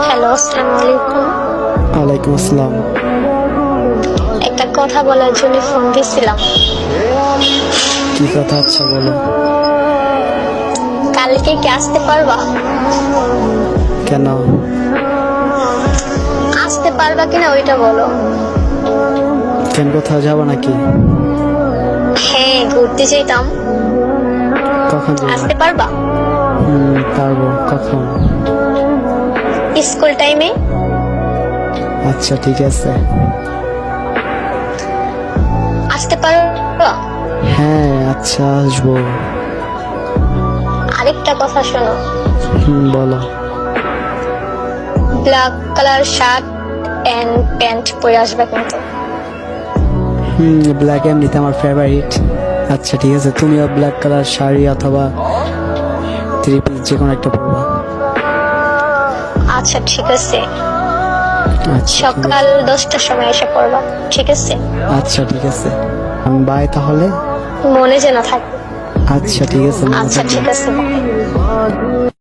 Hello, আসসালামু আলাইকুম। ওয়ালাইকুম আসসালাম। একটা কথা বলার জন্য ফোন দিয়েছিলাম। কি কথা? আচ্ছা বলো। কালকে কি আসতে পারবা? কেন? আসতে পারবা কিনা ওইটা বলো। কেন, কোথাও যাবো নাকি? হ্যাঁ, ঘুরতে চাইতাম। কখন যাবো? আসতে পারবা? পারবো। কখন? স্কুল টাইমে। আচ্ছা ঠিক আছে। আসতে পারবা? হ্যাঁ আচ্ছা আসবো। আরেকটা কথা শোনো, বলো। Black colour shirt and pant পরে আসবে কিন্তু। ব্ল্যাক এমনিতে আমার ফেভারিট। আচ্ছা ঠিক আছে, তুমিও ব্ল্যাক কালার শাড়ি অথবা থ্রি পিস যে কোনো একটা পরবা। আচ্ছা ঠিক আছে, আচ্ছা সকাল 10টার সময় এসে পড়বা, ঠিক আছে? আচ্ছা ঠিক আছে, আমি বাই তাহলে। মনে যেন থাকে। আচ্ছা ঠিক আছে, মনে আচ্ছা থাকবে। ঠিক আছে, bye।